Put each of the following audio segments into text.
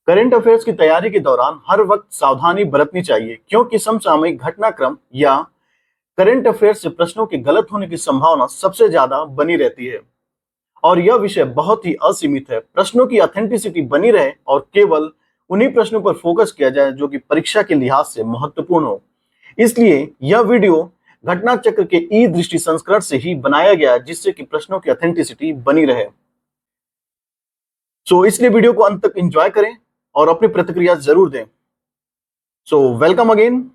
Current affairs की तैयारी के दौरान हर वक्त सावधानी बरतनी चाहिए, क्योंकि समसामयिक घटनाक्रम या करंट अफेयर्स से प्रश्नों के गलत होने की संभावना सबसे ज्यादा बनी रहती है। और यह विषय बहुत ही असीमित है। प्रश्नों की ऑथेंटिसिटी बनी रहे और केवल उन्हीं प्रश्नों पर फोकस किया जाए जो कि परीक्षा के लिहाज से महत्वपूर्ण हो। इसलिए यह वीडियो घटना चक्र के ई दृष्टि संस्करण से ही बनाया गया है, जिससे कि प्रश्नों की ऑथेंटिसिटी बनी रहे। इसलिए वीडियो को अंत तक एंजॉय करें और अपनी प्रतिक्रिया जरूर दें। Welcome again.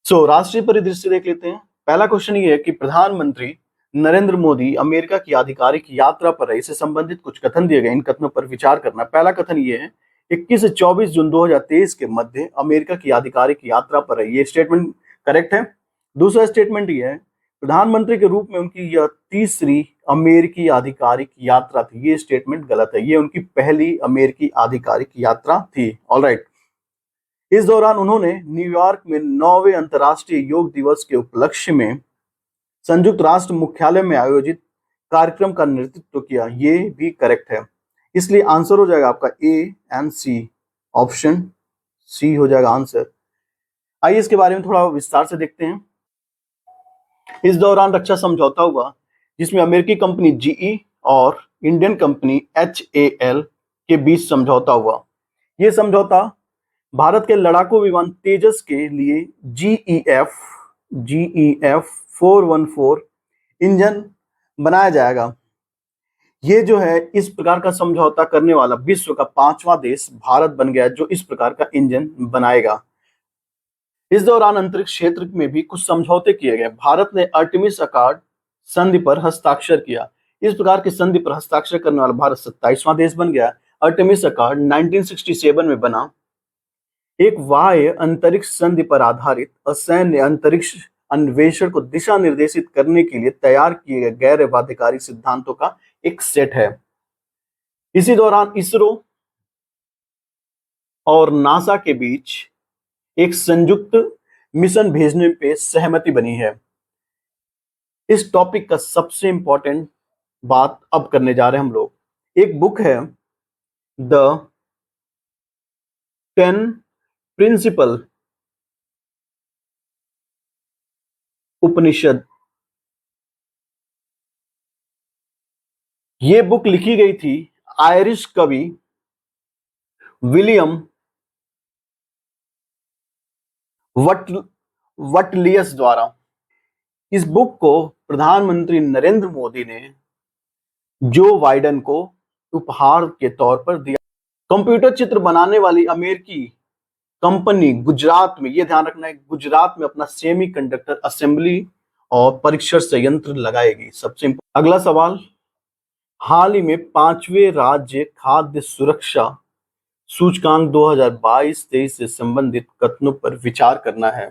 राष्ट्रीय परिदृश्य देख लेते हैं। पहला क्वेश्चन ये है कि प्रधानमंत्री नरेंद्र मोदी अमेरिका की आधिकारिक यात्रा पर रहे। इससे संबंधित कुछ कथन दिए गए, इन कथनों पर विचार करना। पहला कथन ये है, 21 से 24 जून 2023 के मध्य अमेरिका की आधिकारिक यात्रा पर रही। ये स्टेटमेंट करेक्ट है। दूसरा स्टेटमेंट ये है, प्रधानमंत्री के रूप में उनकी यह तीसरी अमेरिकी आधिकारिक यात्रा थी। ये स्टेटमेंट गलत है, ये उनकी पहली अमेरिकी आधिकारिक यात्रा थी। ऑलराइट। इस दौरान उन्होंने न्यूयॉर्क में 9वें अंतर्राष्ट्रीय योग दिवस के उपलक्ष्य में संयुक्त राष्ट्र मुख्यालय में आयोजित कार्यक्रम का नेतृत्व किया। ये भी करेक्ट है। इसलिए आंसर हो जाएगा आपका A and C. Option C हो जाएगा आंसर। आइए इसके बारे में थोड़ा विस्तार से देखते हैं। इस दौरान रक्षा समझौता हुआ, जिसमें अमेरिकी कंपनी जीई और इंडियन कंपनी HAL के बीच समझौता हुआ। यह समझौता भारत के लड़ाकू विमान तेजस के लिए GEF 414 इंजन बनाया जाएगा। ये जो है, इस प्रकार का समझौता करने वाला विश्व का 5वां देश भारत बन गया, जो इस प्रकार का इंजन बनाएगा। इस दौरान अंतरिक्ष क्षेत्र में भी कुछ समझौते किए गए। भारत ने आर्टेमिस अकॉर्ड संधि पर हस्ताक्षर किया। इस प्रकार की संधि पर हस्ताक्षर करने वाला भारत 27वां देश बन गया। आर्टेमिस अकॉर्ड 1967 में बना। एक बाह्य अंतरिक्ष संधि पर आधारित असैन्य अंतरिक्ष अन्वेषण को दिशा निर्देशित करने के लिए तैयार किए गए गैर बाध्यकारी सिद्धांतों का एक सेट है। इसी दौरान इसरो और नासा के बीच एक संयुक्त मिशन भेजने पे सहमति बनी है। इस टॉपिक का सबसे इंपॉर्टेंट बात अब करने जा रहे हैं हम लोग। एक बुक है द 10 प्रिंसिपल उपनिषद। ये बुक लिखी गई थी आयरिश कवि विलियम वटलियस द्वारा। इस बुक को प्रधानमंत्री नरेंद्र मोदी ने जो बाइडेन को उपहार के तौर पर दिया। कंप्यूटर चित्र बनाने वाली अमेरिकी कंपनी गुजरात में, यह ध्यान रखना है, गुजरात में अपना सेमीकंडक्टर असेंबली और परीक्षण संयंत्र लगाएगी। सबसे अगला सवाल, हाल ही में 5वें राज्य खाद्य सुरक्षा सूचकांक 2022-23 से संबंधित कथनों पर विचार करना है।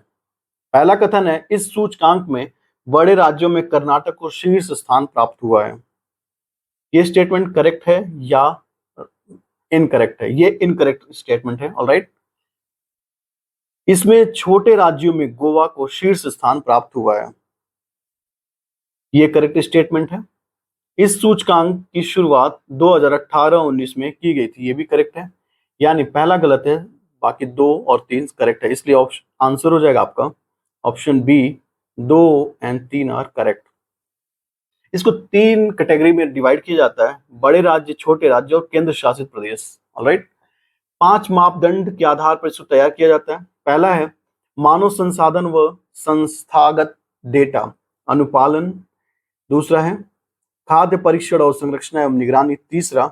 पहला कथन है, इस सूचकांक में बड़े राज्यों में कर्नाटक को शीर्ष स्थान प्राप्त हुआ है। ये स्टेटमेंट करेक्ट है या इनकरेक्ट है? ये इनकरेक्ट स्टेटमेंट है। ऑलराइट। इसमें छोटे राज्यों में गोवा को शीर्ष स्थान प्राप्त हुआ है। ये करेक्ट स्टेटमेंट है। इस सूचकांक की शुरुआत 2018-19 में की गई थी। ये भी करेक्ट है। यानी पहला गलत है, बाकी 2 और 3 करेक्ट है। इसलिए आंसर हो जाएगा आपका ऑप्शन बी। 2 और 3 आर करेक्ट। इसको 3 कैटेगरी में डिवाइड किया जाता है, बड़े राज्य, छोटे राज्य और केंद्र शासित प्रदेश। ऑलराइट। 5 मापदंड के आधार पर इसको तैयार किया जाता है। पहला है मानव संसाधन व संस्थागत डेटा अनुपालन। दूसरा है खाद्य परीक्षण और संरक्षण एवं निगरानी। तीसरा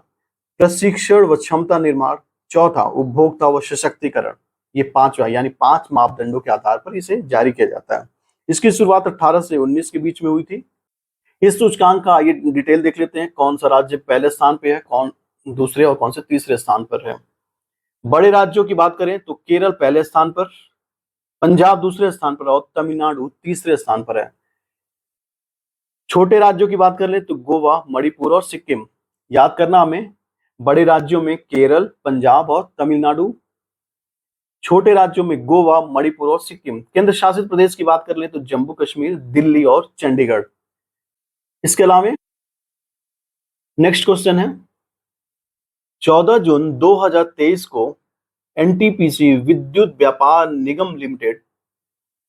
प्रशिक्षण व क्षमता निर्माण। चौथा उपभोक्ता व सशक्तिकरण। ये 5वां, यानी 5 मापदंडों के आधार पर इसे जारी किया जाता है। इसकी शुरुआत 18 से 19 के बीच में हुई थी। इस सूचकांक का ये डिटेल देख लेते हैं, कौन सा राज्य पहले स्थान पे है, कौन दूसरे और कौन से तीसरे स्थान पर है। बड़े राज्यों की बात करें तो केरल पहले स्थान पर, पंजाब दूसरे स्थान पर और तमिलनाडु तीसरे स्थान पर है। छोटे राज्यों की बात कर ले तो गोवा, मणिपुर और सिक्किम। याद करना हमें, बड़े राज्यों में केरल, पंजाब और तमिलनाडु। छोटे राज्यों में गोवा, मणिपुर और सिक्किम। केंद्र शासित प्रदेश की बात कर ले तो जम्मू कश्मीर, दिल्ली और चंडीगढ़। इसके अलावा नेक्स्ट क्वेश्चन है, 14 जून 2023 को एनटीपीसी विद्युत व्यापार निगम लिमिटेड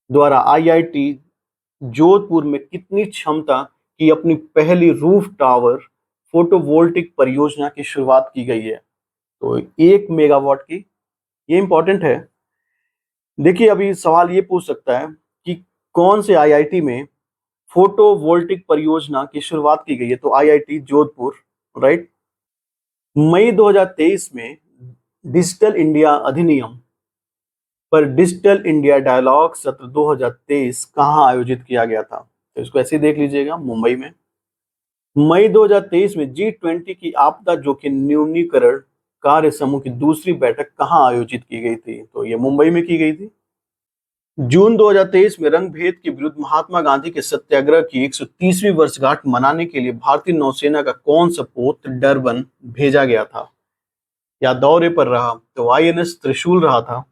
द्वारा आईआईटी जोधपुर में कितनी क्षमता की अपनी पहली रूफ टावर फोटोवोल्टिक परियोजना की शुरुआत की गई है? तो 1 मेगावाट की। ये इंपॉर्टेंट है। देखिए, अभी सवाल ये पूछ सकता है कि कौन से आईआईटी में फोटोवोल्टिक परियोजना की शुरुआत की गई है? तो आईआईटी जोधपुर, राइट। मई 2023 में डिजिटल इंडिया अधिनियम पर डिजिटल इंडिया डायलॉग सत्र 2023 कहाँ आयोजित किया गया था? तो इसको ऐसे ही देख लीजिएगा, मुंबई में। मई 2023 में G20 की आपदा जोखिम न्यूनीकरण कार्य समूह की दूसरी बैठक कहाँ आयोजित की गई थी? तो ये मुंबई में की गई थी। जून 2023 में रंगभेद के विरुद्ध महात्मा गांधी के सत्याग्रह की 130वीं वर्षगांठ मनाने के लिए भारतीय नौसेना का कौन सा पोत डरबन भेजा गया था या दौरे पर रहा? तो आईएनएस त्रिशूल रहा था।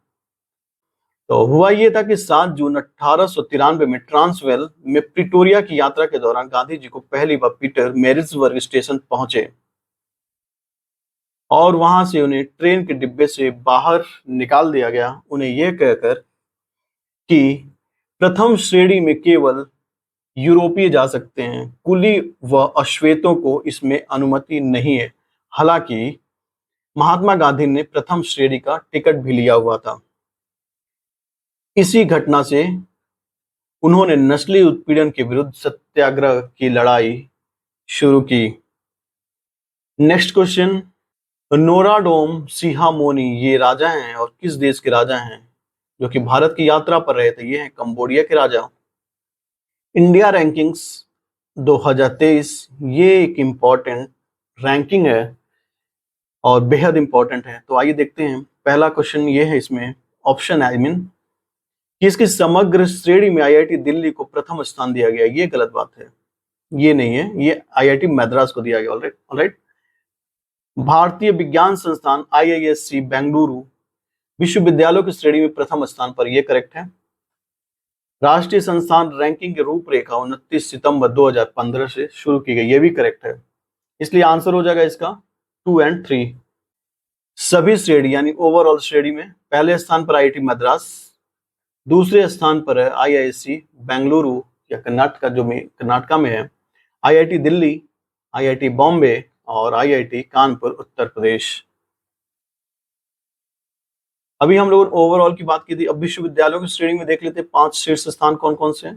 तो हुआ ये था कि 7 जून 1893 में ट्रांसवेल में प्रिटोरिया की यात्रा के दौरान गांधी जी को पहली बार पीटर मैरिट्सबर्ग स्टेशन पहुंचे और वहां से उन्हें ट्रेन के डिब्बे से बाहर निकाल दिया गया, उन्हें यह कहकर कि प्रथम श्रेणी में केवल यूरोपीय जा सकते हैं, कुली व अश्वेतों को इसमें अनुमति नहीं है। हालांकि महात्मा गांधी ने प्रथम श्रेणी का टिकट भी लिया हुआ था। इसी घटना से उन्होंने नस्ली उत्पीड़न के विरुद्ध सत्याग्रह की लड़ाई शुरू की। नेक्स्ट क्वेश्चन, नोराडोम सिहामोनी ये राजा हैं और किस देश के राजा हैं जो कि भारत की यात्रा पर रहे थे? ये हैं कंबोडिया के राजा। इंडिया रैंकिंग्स 2023 ये एक इम्पॉर्टेंट रैंकिंग है और बेहद इंपॉर्टेंट है। तो आइए देखते हैं। पहला क्वेश्चन ये है, इसमें ऑप्शन आई मीन कि इसकी समग्र श्रेणी में आईआईटी दिल्ली को प्रथम स्थान दिया गया। ये गलत बात है, ये नहीं है, ये आईआईटी मद्रास को दिया गया। ऑलराइट। भारतीय विज्ञान संस्थान आईआईएससी बेंगलुरु विश्वविद्यालयों की श्रेणी में प्रथम स्थान पर, यह करेक्ट है। राष्ट्रीय संस्थान रैंकिंग की रूपरेखा 29 सितंबर 2015 से शुरू की गई, यह भी करेक्ट है। इसलिए आंसर हो जाएगा इसका 2 और 3। सभी श्रेणी यानी ओवरऑल श्रेणी में पहले स्थान पर आईआईटी मद्रास, दूसरे स्थान पर है आईआईएससी बेंगलुरु या कर्नाटका में है आईआईटी दिल्ली, आईआईटी बॉम्बे और आईआईटी कानपुर उत्तर प्रदेश। अभी हम लोग ओवरऑल की बात की थी, अब विश्वविद्यालयों की श्रेणी में देख लेते हैं 5 शीर्ष स्थान कौन कौन से हैं,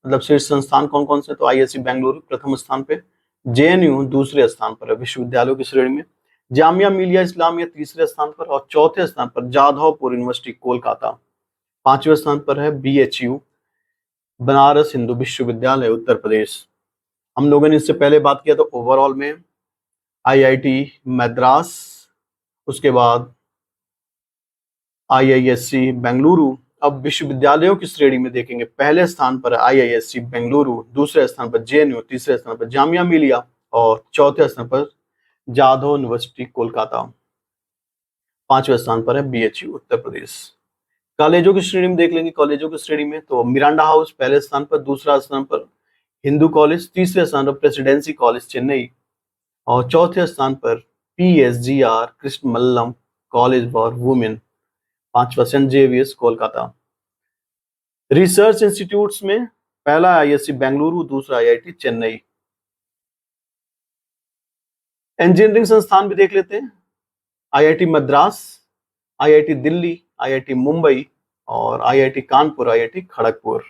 मतलब शीर्ष संस्थान कौन कौन से। तो आईआईएससी बेंगलुरु प्रथम स्थान पे, जेएनयू दूसरे स्थान पर है विश्वविद्यालयों की श्रेणी में, जामिया मिलिया इस्लामिया तीसरे स्थान पर और चौथे स्थान पर जाधवपुर यूनिवर्सिटी कोलकाता, पांचवें स्थान पर है बीएचयू बनारस हिंदू विश्वविद्यालय उत्तर प्रदेश। हम लोगों ने इससे पहले बात किया तो ओवरऑल में आईआईटी मद्रास, उसके बाद आईआईएससी बेंगलुरु। अब विश्वविद्यालयों की श्रेणी में देखेंगे, पहले स्थान पर आईआईएससी बेंगलुरु, दूसरे स्थान पर जेएनयू, तीसरे स्थान पर जामिया मिलिया और चौथे स्थान पर जाधव यूनिवर्सिटी कोलकाता, पांचवें स्थान पर है बीएचयू उत्तर प्रदेश। कॉलेजों की श्रेणी में देख लेंगे, कॉलेजों की श्रेणी में तो मिरांडा हाउस पहले स्थान पर, दूसरा स्थान पर हिंदू कॉलेज, तीसरे स्थान पर प्रेसिडेंसी कॉलेज चेन्नई और चौथे स्थान पर PSGR Krishnammal college for women, पांचवा saint Xavier's Kolkata. Research institutes में पहला आईआईएससी बेंगलुरु, दूसरा आईआईटी चेन्नई। इंजीनियरिंग संस्थान भी देख लेते हैं, IIT Madras, IIT Delhi, IIT Mumbai और आईआईटी कानपुर, आईआईटी खड़गपुर।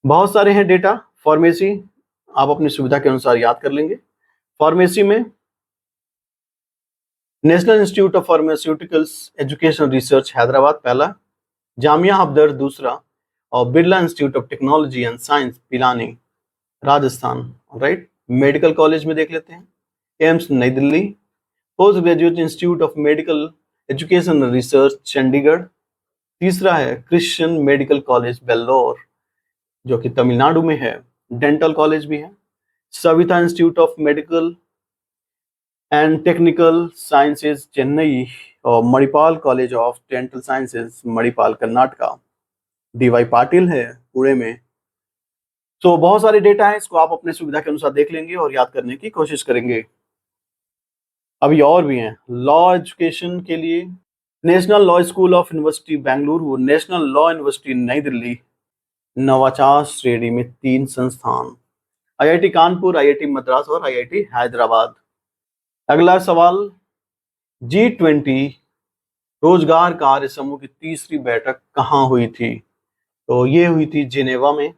बहुत सारे हैं डेटा। फार्मेसी आप अपनी सुविधा के अनुसार याद कर लेंगे। फार्मेसी में national institute of pharmaceuticals education research Hyderabad पहला, जामिया हफदर दूसरा और Birla institute of technology and science Pilani Rajasthan. Right. Medical college में देख लेते हैं, एम्स नई Delhi, post graduate institute of medical education research Chandigarh, तीसरा है क्रिश्चियन मेडिकल कॉलेज बेल्लोर जो कि तमिलनाडु में है, डेंटल कॉलेज भी है, Savita institute of medical and technical sciences Chennai और Manipal college of dental sciences Manipal Karnataka, DY Patil है पुणे में। तो बहुत सारे डेटा हैं, इसको आप अपने सुविधा के अनुसार देख लेंगे और याद करने की कोशिश करेंगे। अभी और भी हैं लॉ एजुकेशन के लिए। National law school of university Bengaluru, national law university नई दिल्ली, नवाचार श्रेणी में 3 संस्थान, आईआईटी कानपुर, आईआईटी मद्रास और आईआईटी हैदराबाद। अगला सवाल, G20 रोजगार कार्य समूह की तीसरी बैठक कहाँ हुई थी? तो ये हुई थी जिनेवा में।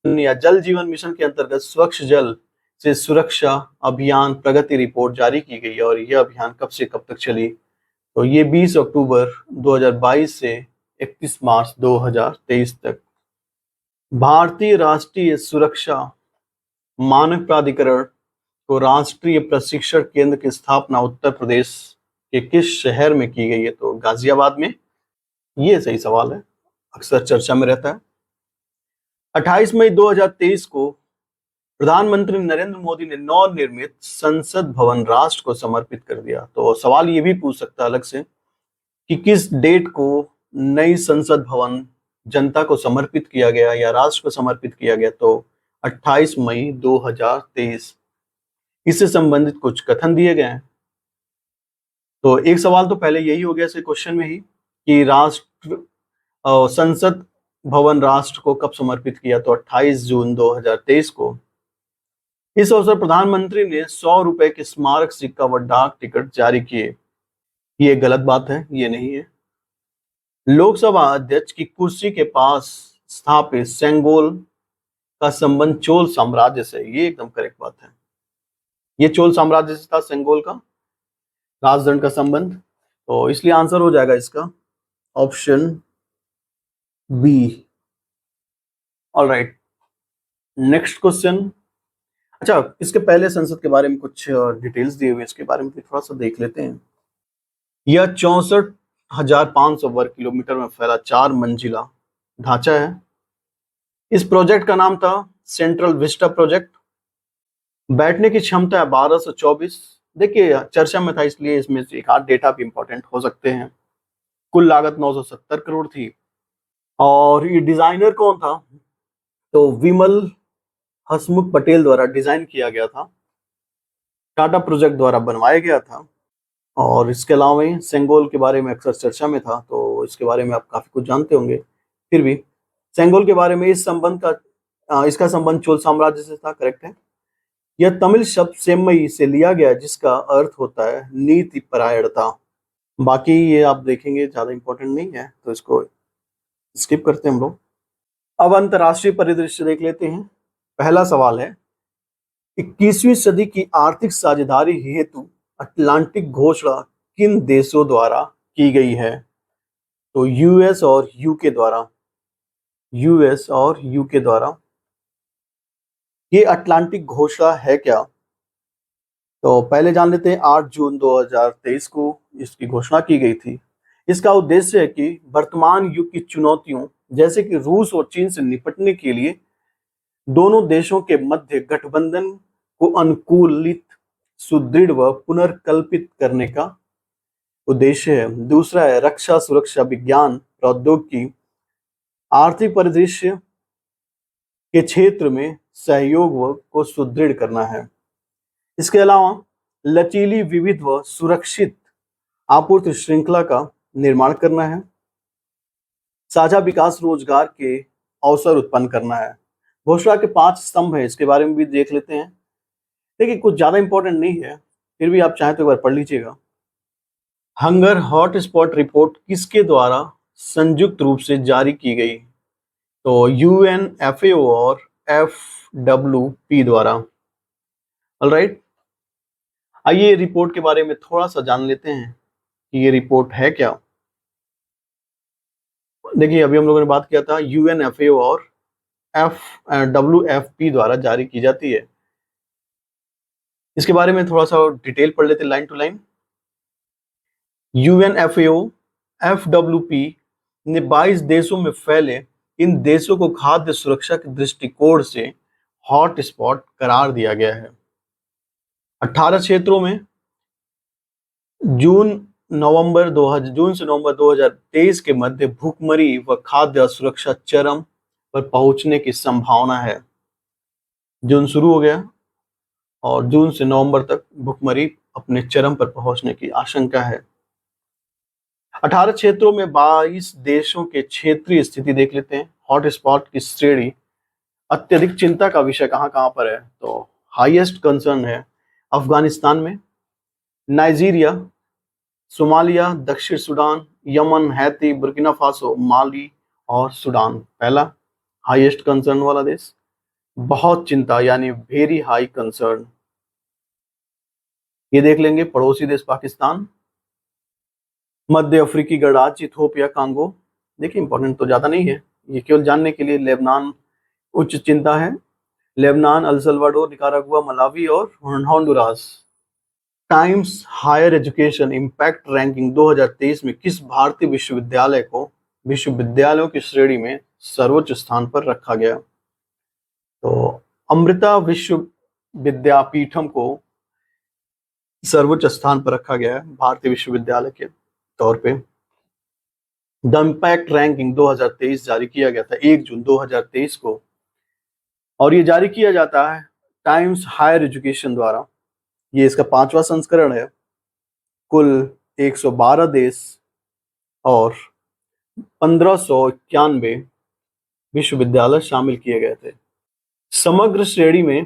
या जल जीवन मिशन के अंतर्गत स्वच्छ जल से सुरक्षा अभियान प्रगति रिपोर्ट जारी की गई और यह अभियान कब से कब तक चली? तो ये 20 अक्टूबर 2022 से 31 मार्च 2023 तक। भारतीय राष्ट्रीय सुरक्षा मानक प्राधिकरण को राष्ट्रीय प्रशिक्षण केंद्र की स्थापना उत्तर प्रदेश के किस शहर में की गई है? तो गाजियाबाद में। ये सही सवाल है, अक्सर चर्चा में रहता है। 28 मई 2023 को प्रधानमंत्री नरेंद्र मोदी ने नवनिर्मित संसद भवन राष्ट्र को समर्पित कर दिया। तो सवाल ये भी पूछ सकता है अलग से कि किस डेट को नई संसद भवन जनता को समर्पित किया गया या राष्ट्र को समर्पित किया गया? तो 28 मई 2023। इससे संबंधित कुछ कथन दिए गए हैं। तो एक सवाल तो पहले यही हो गया इस क्वेश्चन में ही कि राष्ट्र संसद भवन राष्ट्र को कब समर्पित किया? तो 28 जून 2023 को। इस अवसर प्रधानमंत्री ने 100 रुपए के स्मारक सिक्का व डाक टिकट जारी किए। ये गलत बात है, ये नहीं है। लोकसभा अध्यक्ष की कुर्सी के पास स्थापित सेंगोल का संबंध चोल साम्राज्य से, ये एकदम करेक्ट बात है। ये चोल साम्राज्य से था सेंगोल का राजदंड का संबंध। तो इसलिए आंसर हो जाएगा इसका option B. Alright, next question. अच्छा, इसके पहले संसद के बारे में कुछ डिटेल्स दिए हुए, इसके बारे में थोड़ा सा देख लेते हैं। यह 64,500 वर्ग किलोमीटर में फैला 4 मंजिला ढांचा है। इस प्रोजेक्ट का नाम था सेंट्रल विस्टा प्रोजेक्ट। बैठने की क्षमता है 1224। देखिए चर्चा में था इसलिए इसमें से एक आध डेटा भी इंपॉर्टेंट हो सकते हैं। कुल लागत 970 करोड़ थी। और ये डिजाइनर कौन था? तो विमल हसमुख पटेल द्वारा डिजाइन किया गया था, टाटा प्रोजेक्ट द्वारा बनवाया गया था। और इसके अलावा सेंगोल के बारे में अक्सर चर्चा में था, तो इसके बारे में आप काफी कुछ जानते होंगे। फिर भी सेंगोल के बारे में इसका संबंध चोल साम्राज्य से था, करेक्ट है। यह तमिल शब्द सेम्मई से लिया गया जिसका अर्थ होता है नीति परायणता। बाकी ये आप देखेंगे ज्यादा इंपॉर्टेंट नहीं है, तो इसको स्किप करते हैं हम लोग। अब अंतरराष्ट्रीय परिदृश्य देख लेते हैं। पहला सवाल है, 21वीं सदी की आर्थिक साझेदारी हेतु अटलांटिक घोषणा किन देशों द्वारा की गई है? तो यूएस और यूके द्वारा। यूएस और यूके द्वारा। ये अटलांटिक घोषणा है क्या? तो पहले जान लेते हैं। 8 जून 2023 को इसकी घोषणा की गई थी। इसका उद्देश्य है कि वर्तमान युग की चुनौतियों जैसे कि रूस और चीन से निपटने के लिए दोनों देशों के मध्य गठबंधन को अनुकूलित, सुदृढ़ व पुनर्कल्पित करने का उद्देश्य है। दूसरा है रक्षा, सुरक्षा, विज्ञान, प्रौद्योगिकी, आर्थिक परिदृश्य के क्षेत्र में सहयोग को सुदृढ़ करना है। इसके अलावा लचीली, विविध व सुरक्षित आपूर्ति श्रृंखला का निर्माण करना है। साझा विकास, रोजगार के अवसर उत्पन्न करना है। घोषणा के 5 स्तंभ है, इसके बारे में भी देख लेते हैं। देखिए कुछ ज्यादा इंपॉर्टेंट नहीं है, फिर भी आप चाहें तो एक बार पढ़ लीजिएगा। हंगर हॉटस्पॉट रिपोर्ट किसके द्वारा संयुक्त रूप से जारी की गई? तो UNFAO और FWP द्वारा। ऑलराइट, आइए रिपोर्ट के बारे में थोड़ा सा जान लेते हैं कि ये रिपोर्ट है क्या। देखिए अभी हम लोगों ने बात किया था UNFAO और WFP द्वारा जारी की जाती है। इसके बारे में थोड़ा सा डिटेल पढ़ लेते line to line. UNFAO FWP ने 22 देशों में फैले इन देशों को खाद्य सुरक्षा के दृष्टिकोण से हॉट स्पॉट करार दिया गया है। 18 क्षेत्रों में जून से नवंबर 2023 के मध्य भूखमरी व खाद्य असुरक्षा चरम पर पहुंचने की संभावना है। जून शुरू हो गया और जून से नवंबर तक भूखमरी अपने चरम पर पहुंचने की आशंका है। 18 क्षेत्रों में 22 देशों के क्षेत्रीय स्थिति देख लेते हैं। हॉटस्पॉट की श्रेणी, अत्यधिक चिंता का विषय कहाँ कहाँ पर है, तो हाईएस्ट कंसर्न है अफगानिस्तान में, नाइजीरिया, सोमालिया, दक्षिण Sudan, Yemen, Haiti, Burkina Faso, Mali और सूडान। पहला हाईएस्ट कंसर्न वाला देश, बहुत चिंता यानी वेरी हाई कंसर्न। ये देख लेंगे पड़ोसी देश पाकिस्तान, मध्य अफ्रीकी गणराज्य इथोपिया, कांगो। देखिए इंपॉर्टेंट तो ज्यादा नहीं है, ये केवल जानने के लिए। लेबनान उच्च चिंता है, Lebanon, El Salvador, Nicaragua, Malawi और Honduras. Times Higher Education Impact Ranking 2023 में किस भारतीय विश्वविद्यालय को विश्वविद्यालयों की श्रेणी में सर्वोच्च स्थान पर रखा गया? तो अमृता विश्व विद्यापीठम को सर्वोच्च स्थान पर रखा गया है भारतीय विश्वविद्यालय के तौर पे। द इम्पैक्ट रैंकिंग 2023 जारी किया गया था 1 जून 2023 को, और ये जारी किया जाता है टाइम्स हायर एजुकेशन द्वारा। ये इसका 5वां संस्करण है। कुल 112 देश और 1591 विश्वविद्यालय शामिल किए गए थे। समग्र श्रेणी में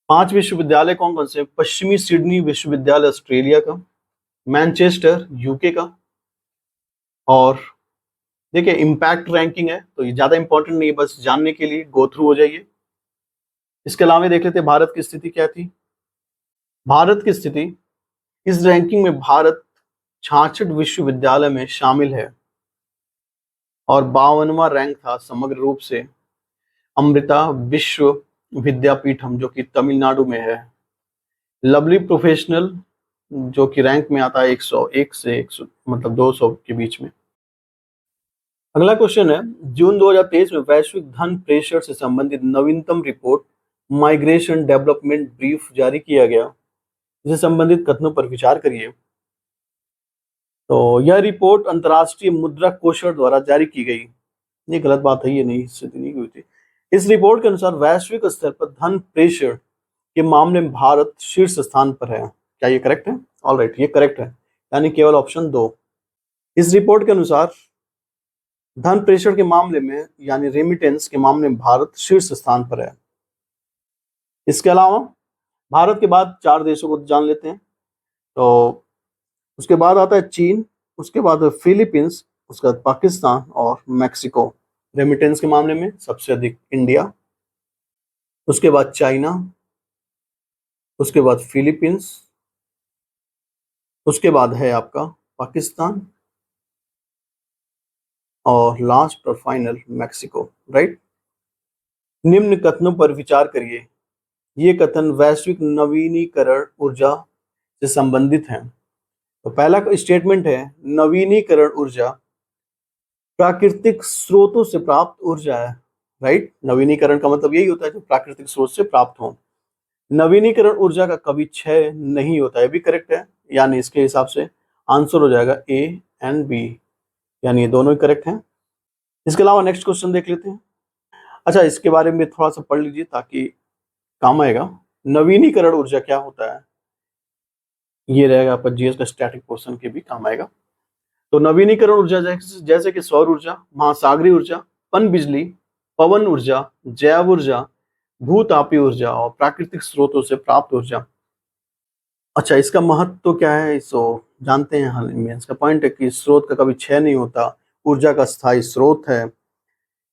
5 विश्वविद्यालय कौन कौन से? पश्चिमी सिडनी विश्वविद्यालय ऑस्ट्रेलिया का, मैनचेस्टर यूके का, और देखिए इम्पैक्ट रैंकिंग है तो ये ज्यादा इंपॉर्टेंट नहीं है, बस जानने के लिए गो थ्रू हो जाइए। इसके अलावा देख लेते हैं भारत की स्थिति क्या थी। भारत की स्थिति, इस रैंकिंग में भारत 66 विश्वविद्यालय में शामिल है और 52वां रैंक था समग्र रूप से अमृता विश्व विद्यापीठम जो कि तमिलनाडु में है। लवली प्रोफेशनल जो कि रैंक में आता है 101 से 100 मतलब 200 के बीच में। अगला क्वेश्चन है, जून 2023 में वैश्विक धन प्रेषण से संबंधित नवीनतम रिपोर्ट माइग्रेशन डेवलपमेंट ब्रीफ जारी किया गया, जिसे संबंधित कथनों पर विचार करिए। तो यह रिपोर्ट अंतर्राष्ट्रीय मुद्रा कोष द्वारा जारी की गई। ये गलत बात है, ये नहीं स्थिति नहीं हुई थी। इस रिपोर्ट के अनुसार वैश्विक स्तर पर धन प्रेषण के मामले में भारत शीर्ष स्थान पर है। क्या ये करेक्ट है? ऑलराइट, ये करेक्ट है, यानी केवल ऑप्शन 2। इस रिपोर्ट के अनुसार धन प्रेषण के मामले में यानी रेमिटेंस के मामले में भारत शीर्ष स्थान पर है। इसके अलावा भारत के बाद 4 देशों को जान लेते हैं। तो उसके बाद आता है चीन, उसके बाद फिलीपींस, उसके बाद पाकिस्तान और मैक्सिको। रेमिटेंस के मामले में सबसे अधिक इंडिया, उसके बाद चाइना, उसके बाद फिलीपींस, उसके बाद है आपका पाकिस्तान और लास्ट और फाइनल मैक्सिको। राइट। निम्न कथनों पर विचार करिए। ये कथन वैश्विक नवीनीकरण ऊर्जा से संबंधित हैं। तो पहला स्टेटमेंट है, नवीनीकरण ऊर्जा प्राकृतिक स्रोतों से प्राप्त ऊर्जा है। राइट। नवीनीकरण का मतलब यही होता है जो प्राकृतिक स्रोत से प्राप्त हो। नवीनीकरण ऊर्जा का कभी क्षय नहीं होता है, भी करेक्ट है, यानी इसके हिसाब से आंसर हो जाएगा ए एंड बी, यानी ये दोनों ही करेक्ट हैं। इसके अलावा नेक्स्ट क्वेश्चन देख लेते हैं। अच्छा, इसके बारे में थोड़ा सा पढ़ लीजिए ताकि काम आएगा। नवीनीकरण ऊर्जा क्या होता है, ये रहेगा आपका जीएस का स्टैटिक पोर्शन के भी काम आएगा। तो नवीनीकरण ऊर्जा जैसे कि सौर ऊर्जा, महासागरीय ऊर्जा, पन बिजली, पवन ऊर्जा, जैव ऊर्जा, भूतापीय ऊर्जा और प्राकृतिक स्रोतों से प्राप्त ऊर्जा। अच्छा, इसका महत्व तो क्या है, इसको जानते हैं। हाल में इसका पॉइंट है कि स्रोत का कभी क्षय नहीं होता, ऊर्जा का स्थायी स्रोत है,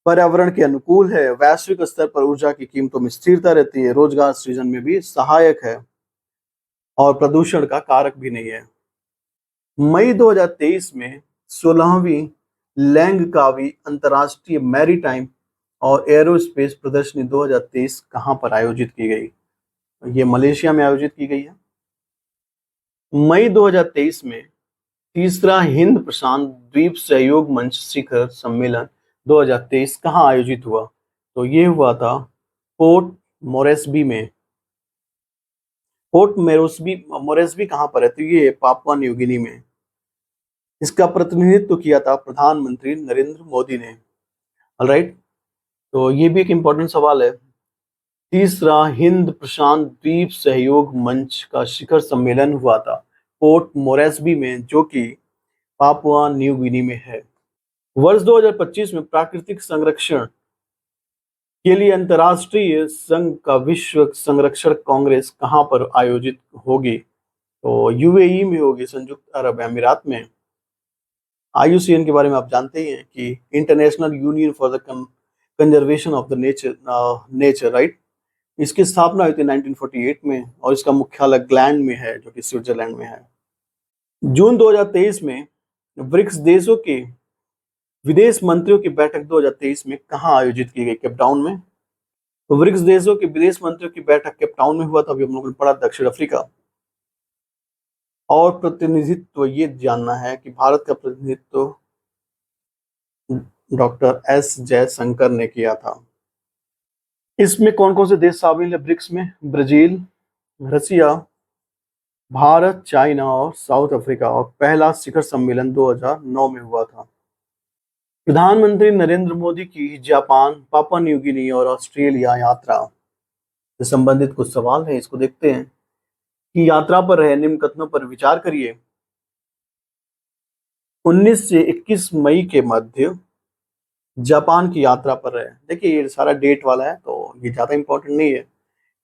पर्यावरण के अनुकूल है, वैश्विक स्तर पर ऊर्जा की कीमतों में स्थिरता रहती है, रोजगार सृजन में भी सहायक है और प्रदूषण का कारक भी नहीं है। मई 2023 में 16वीं लैंगकावी अंतर्राष्ट्रीय मैरीटाइम और एरोस्पेस प्रदर्शनी 2023 कहां पर आयोजित की गई? ये मलेशिया में आयोजित की गई है। मई 2023 में तीसरा हिंद प्रशांत द्वीप सहयोग मंच शिखर सम्मेलन 2023 कहां आयोजित हुआ? तो ये हुआ था पोर्ट मोरेस्बी में। पोर्ट मोरेस्बी कहां पर है? तो ये पापुआ न्यू गिनी में। इसका प्रतिनिधित्व किया था प्रधानमंत्री नरेंद्र मोदी ने। ऑलराइट, तो ये भी एक इंपॉर्टेंट सवाल है। तीसरा हिंद प्रशांत द्वीप सहयोग मंच का शिखर सम्मेलन हुआ था पोर्ट मोरेस्बी में, जो कि पापुआ न्यू गिनी में है। वर्ष 2025 में प्राकृतिक संरक्षण के लिए अंतर्राष्ट्रीय संघ का विश्व संरक्षण कांग्रेस कहां पर आयोजित होगी? तो यूएई में होगी, संयुक्त अरब अमीरात में। IUCN के बारे में आप जानते ही हैं कि international union for the conservation of the nature, right. इसकी स्थापना हुई थी 1948 में और इसका मुख्यालय ग्लैंड में है, जो कि स्विट्जरलैंड में है। जून 2023 में ब्रिक्स देशों के विदेश मंत्रियों की बैठक 2023 में कहां आयोजित की गई? केप टाउन में। तो ब्रिक्स देशों के विदेश मंत्रियों की बैठक केप टाउन में हुआ था, अभी हम लोगों ने पढ़ा, दक्षिण अफ्रीका। और प्रतिनिधित्व ये जानना है कि भारत का प्रतिनिधित्व डॉक्टर एस जयशंकर ने किया था। इसमें कौन कौन से देश शामिल है ब्रिक्स में? ब्राजील, रसिया, भारत, चाइना और साउथ अफ्रीका। और पहला शिखर सम्मेलन 2009 में हुआ था। प्रधानमंत्री नरेंद्र मोदी की जापान, पापुआ न्यू गिनी और ऑस्ट्रेलिया यात्रा से संबंधित कुछ सवाल हैं, इसको देखते हैं। कि यात्रा पर रहे निम्न कथनों पर विचार करिए। 19 से 21 मई के मध्य जापान की यात्रा पर रहे। देखिए ये सारा डेट वाला है तो ये ज्यादा इंपॉर्टेंट नहीं है,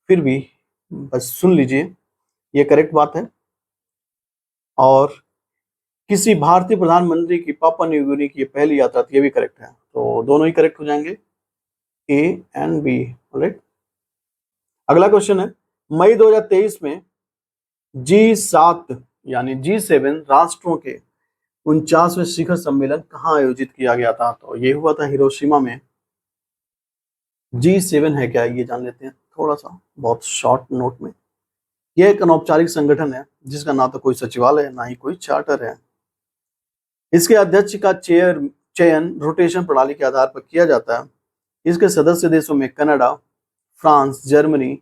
फिर भी बस सुन लीजिए, ये करेक्ट बात है। और किसी भारतीय प्रधानमंत्री की पापुआ न्यू गिनी की पहली यात्रा थी, ये भी करेक्ट है। तो दोनों ही करेक्ट हो जाएंगे, A एंड B। राइट। अगला क्वेश्चन है, मई 2023 में G7 यानी G7 राष्ट्रों के 49वें शिखर सम्मेलन कहां आयोजित किया गया था? तो ये हुआ था हिरोशिमा में। G7 है क्या, ये जान लेते हैं थोड़ा सा बहुत शॉर्ट नोट में। यह एक अनौपचारिक संगठन है जिसका ना तो कोई सचिवालय है, ना ही कोई चार्टर है। इसके अध्यक्ष का चयन रोटेशन प्रणाली के आधार पर किया जाता है। इसके सदस्य देशों में Canada, France, Germany,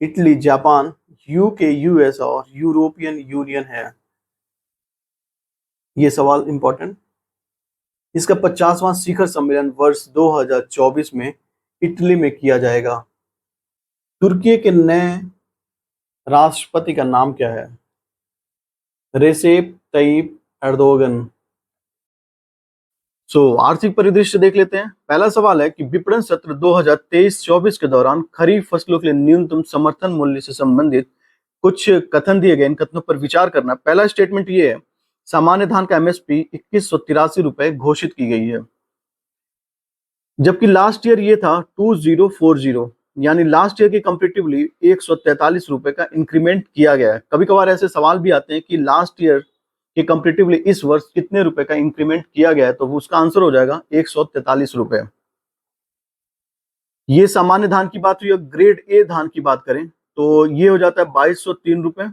Italy, Japan, UK, US और यूरोपियन यूनियन है। ये सवाल इंपॉर्टेंट। इसका 50वां शिखर सम्मेलन वर्ष 2024 में इटली में किया जाएगा। तुर्की के नए राष्ट्रपति का नाम क्या है? Recep Tayyip Erdogan. आर्थिक परिदृश्य देख लेते हैं। पहला सवाल है कि विपणन सत्र 2023-24 के दौरान खरीफ फसलों के लिए न्यूनतम समर्थन मूल्य से संबंधित कुछ कथन दिए गए, इन कथनों पर विचार करना। पहला स्टेटमेंट ये है, सामान्य धान का MSP 2183 रुपए घोषित की गई है, जबकि लास्ट ईयर ये था 2040, यानी लास्ट ईयर के कंपेरेटिवली 143 रुपए का इंक्रीमेंट किया गया है। कभी कभार ऐसे सवाल भी आते हैं कि लास्ट ईयर के कंपेरेटिवली इस वर्ष कितने रुपए का इंक्रीमेंट किया गया है, तो उसका आंसर हो जाएगा 143 रुपए। ये सामान्य धान की बात हुई। ग्रेड A धान की बात करें तो ये हो जाता है 2203 रुपए,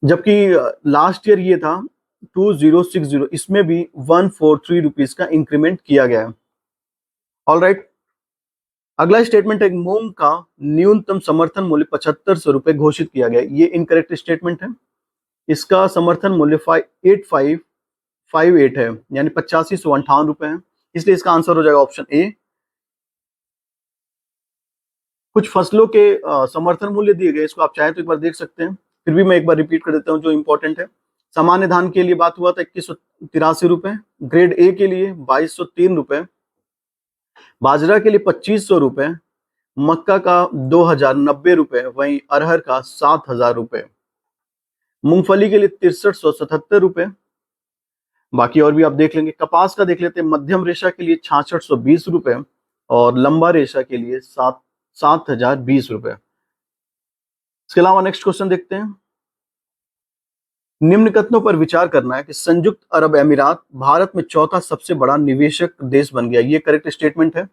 जबकि लास्ट ईयर ये था 2060, इसमें भी 143 रुपीज का इंक्रीमेंट किया गया है। All right. अगला स्टेटमेंट है, मूंग का न्यूनतम समर्थन मूल्य 7500 रुपए घोषित किया गया। ये इनकरेक्ट स्टेटमेंट है। इसका समर्थन मूल्य 8558 है, यानी 8558 रुपए है, इसलिए इसका आंसर हो जाएगा ऑप्शन A। कुछ फसलों के समर्थन मूल्य दिए गए, इसको आप चाहे तो एक बार देख सकते हैं, फिर भी मैं एक बार रिपीट कर देता हूं जो इंपॉर्टेंट है। सामान्य धान के लिए बात हुआ था 2183 रुपए, ग्रेड A के लिए 2203 रुपए, बाजरा के लिए 2500 रुपए, मक्का का 2090 रुपए, वहीं अरहर का 7000 रुपए, मूंगफली के लिए 6377 रुपए। बाकी और भी आप देख लेंगे। कपास का देख लेते हैं, मध्यम रेशा के लिए 6620 रुपए और लंबा रेशा के लिए 7020 रुपए। इसके अलावा नेक्स्ट क्वेश्चन देखते हैं। निम्न कथनों पर विचार करना है कि संयुक्त अरब अमीरात भारत में चौथा सबसे बड़ा निवेशक देश बन गया। ये करेक्ट स्टेटमेंट है।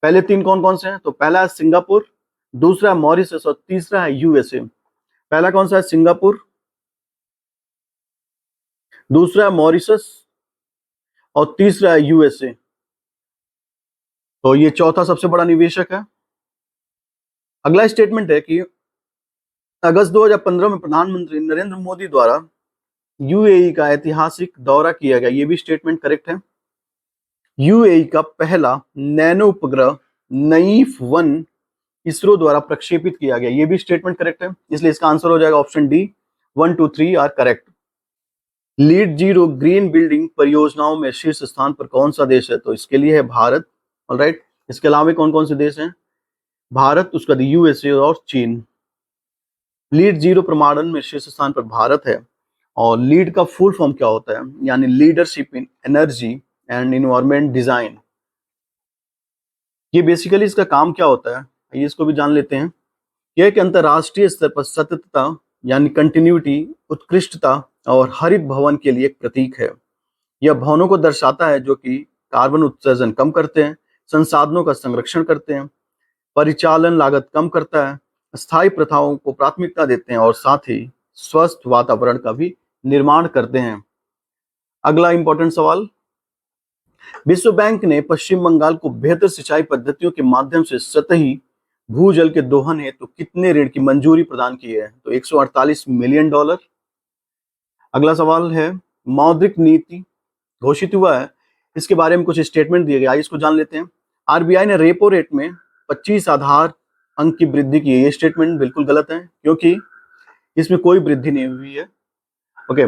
पहले तीन कौन कौन से हैं? तो पहला है सिंगापुर, दूसरा है मॉरिशस और तीसरा है USA। पहला कौन सा है? सिंगापुर, दूसरा है मॉरिशस और तीसरा है USA। तो ये चौथा सबसे बड़ा निवेशक है। अगला स्टेटमेंट है कि अगस्त 2015 में प्रधानमंत्री नरेंद्र मोदी द्वारा UAE का ऐतिहासिक दौरा किया गया। ये भी स्टेटमेंट करेक्ट है। UAE का पहला नैनो उपग्रह नईफ 1 इसरो द्वारा प्रक्षेपित किया गया। ये भी स्टेटमेंट करेक्ट है, इसलिए इसका आंसर हो जाएगा option D. 1, 2, 3 are correct. LEED zero green building परियोजनाओं में शीर्ष स्थान पर कौन सा देश है? तो इसके लिए है भारत। ऑलराइट, इसके अलावा कौन कौन से देश हैं? भारत, उसका यूएसए और चीन। लीड जीरो प्रमाणन में शीर्ष स्थान पर भारत है। और लीड का फुल फॉर्म क्या होता है? यानी leadership in energy and environment design. ये बेसिकली इसका काम क्या होता है, ये इसको भी जान लेते हैं। यह एक अंतरराष्ट्रीय स्तर पर सततता यानी कंटिन्यूटी, उत्कृष्टता और हरित भवन के लिए एक प्रतीक है। यह भवनों को दर्शाता है जो कि कार्बन उत्सर्जन कम करते हैं, संसाधनों का संरक्षण करते हैं, परिचालन लागत कम करता है, स्थायी प्रथाओं को प्राथमिकता देते हैं और साथ ही स्वस्थ वातावरण का भी निर्माण करते हैं। अगला इंपॉर्टेंट सवाल, विश्व बैंक ने पश्चिम बंगाल को बेहतर सिंचाई पद्धतियों के माध्यम से सतही भूजल के दोहन हेतु कितने ऋण की मंजूरी प्रदान की है? तो $148 मिलियन। अगला सवाल है, मौद्रिक नीति घोषित हुआ है, इसके बारे में कुछ स्टेटमेंट दिए गए, आइए इसको जान लेते हैं। आरबीआई ने रेपो रेट में 25 आधार अंक की वृद्धि की है। ये स्टेटमेंट बिल्कुल गलत है क्योंकि इसमें कोई वृद्धि नहीं हुई है। ओके,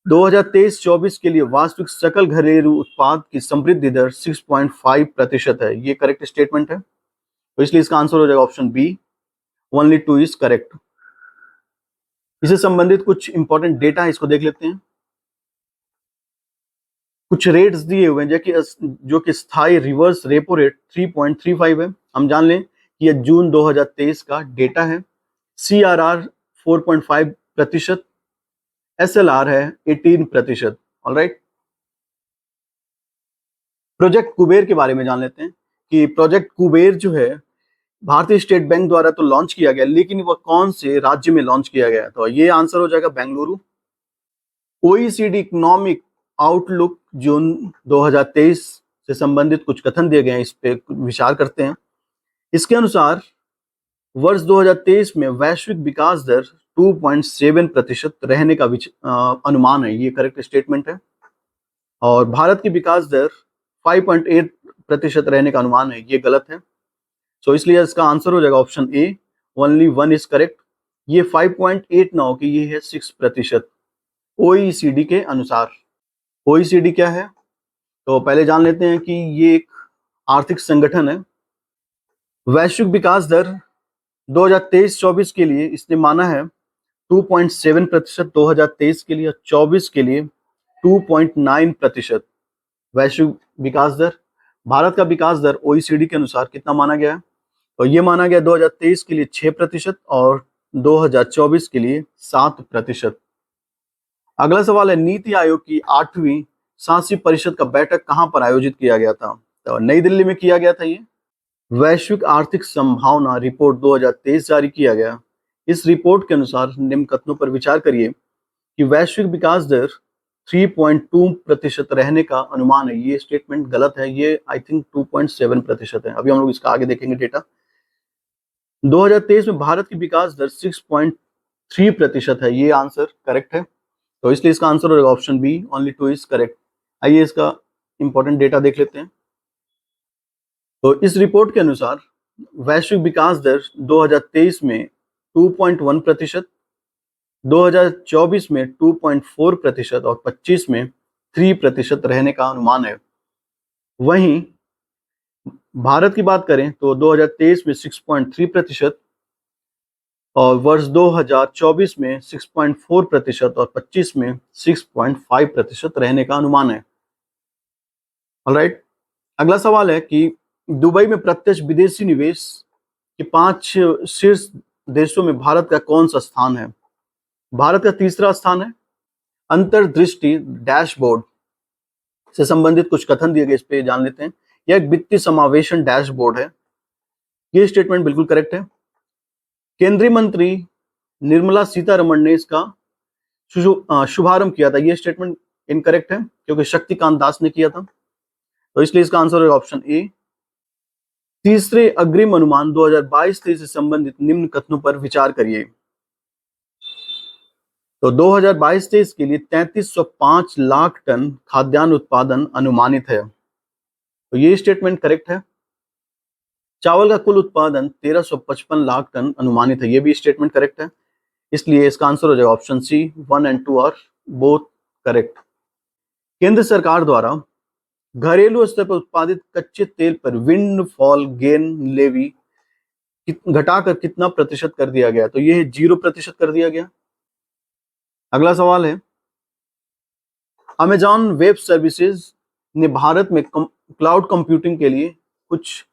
2023-24 के लिए वास्तविक सकल घरेलू उत्पाद की समृद्धि दर 6.5% है। ये करेक्ट स्टेटमेंट है, तो इसलिए इसका आंसर हो जाएगा option B. Only 2 is correct. इससे संबंधित कुछ इंपॉर्टेंट डेटा है, इसको देख लेते हैं। कुछ रेट्स दिए हुए हैं जो कि स्थायी रिवर्स रेपो रेट 3.35 है। हम जान लें कि यह जून 2023 का डेटा है। CRR 4.5%, SLR है 18%। ऑलराइट, प्रोजेक्ट कुबेर के बारे में जान लेते हैं कि प्रोजेक्ट कुबेर जो है भारतीय स्टेट बैंक द्वारा तो लॉन्च किया गया, लेकिन वह कौन से राज्य में लॉन्च किया गया? तो ये आंसर हो जाएगा बेंगलुरु। OECD इकोनॉमिक आउटलुक जून 2023 से संबंधित कुछ कथन दिए गए हैं, इस पे विचार करते हैं। इसके अनुसार वर्ष 2023 में वैश्विक विकास दर 2.7% रहने का अनुमान है। ये करेक्ट स्टेटमेंट है। और भारत की विकास दर 5.8% रहने का अनुमान है। ये गलत है, सो इसलिए इसका आंसर हो जाएगा option A. Only 1 is correct. ये 5.8 ना हो कि ये है 6% OECD के अनुसार। OECD क्या है? तो पहले जान लेते हैं कि ये एक आर्थिक संगठन है। वैश्विक विकास दर 2023-24 के लिए इसने माना है 2.7% 2023 के लिए, 24 के लिए 2.9%। वैश्विक विकास दर, भारत का विकास दर OECD के अनुसार कितना माना गया है? तो ये माना गया 2023 के लिए 6% और 2024 के लिए 7%। अगला सवाल है, नीति आयोग की 8वीं शासी परिषद का बैठक कहां पर आयोजित किया गया था? तो नई दिल्ली में किया गया था। ये वैश्विक आर्थिक संभावना रिपोर्ट 2023 जारी किया गया। इस रिपोर्ट के अनुसार निम्न कथनों पर विचार करिए कि वैश्विक विकास दर 3.2% रहने का अनुमान है। ये स्टेटमेंट गलत है, ये आई थिंक 2.7% है। अभी हम लोग इसका आगे देखेंगे डेटा। 2023 में भारत की विकास दर 6.3% है। ये आंसर करेक्ट है, तो इसलिए इसका आंसर होगा option B. Only 2 is correct. आइए इसका इंपॉर्टेंट डेटा देख लेते हैं। तो इस रिपोर्ट के अनुसार वैश्विक विकास दर 2023 में 2.1%, 2024 में 2.4% और 25 में 3% रहने का अनुमान है। वहीं भारत की बात करें तो 2023 में 6.3% और वर्ष 2024 में 6.4% और 25 में 6.5% रहने का अनुमान है। ऑलराइट, अगला सवाल है कि दुबई में प्रत्यक्ष विदेशी निवेश के 5 शीर्ष देशों में भारत का कौन सा स्थान है? भारत का तीसरा स्थान है। अंतर्दृष्टि डैशबोर्ड से संबंधित कुछ कथन दिए गए, इस पे जान लेते हैं। यह एक वित्तीय समावेशन डैशबोर्ड है। ये स्टेटमेंट बिल्कुल करेक्ट है। केंद्रीय मंत्री निर्मला सीतारमण ने इसका शुभारंभ किया था। ये स्टेटमेंट इनकरेक्ट है क्योंकि शक्तिकांत दास ने किया था, तो इसलिए इसका आंसर है ऑप्शन ए। तीसरे अग्रिम अनुमान 2022-23 से संबंधित निम्न कथनों पर विचार करिए। तो 2022-23 के लिए 3305 लाख टन खाद्यान्न उत्पादन अनुमानित है। तो ये स्टेटमेंट करेक्ट है। चावल का कुल उत्पादन 1355 लाख टन अनुमानित है, ये भी स्टेटमेंट करेक्ट है, इसलिए इसका आंसर हो जाएगा option C, 1 and 2 are both correct. केंद्र सरकार द्वारा घरेलू स्तर पर उत्पादित कच्चे तेल पर विंडफॉल गेन लेवी घटाकर कितना प्रतिशत कर दिया गया? तो ये 0% कर दिया गया। अगला सवाल है, अमेजॉन वेब सर्विसेज ने भारत में क्लाउड कंप्यूटिंग के लिए कुछ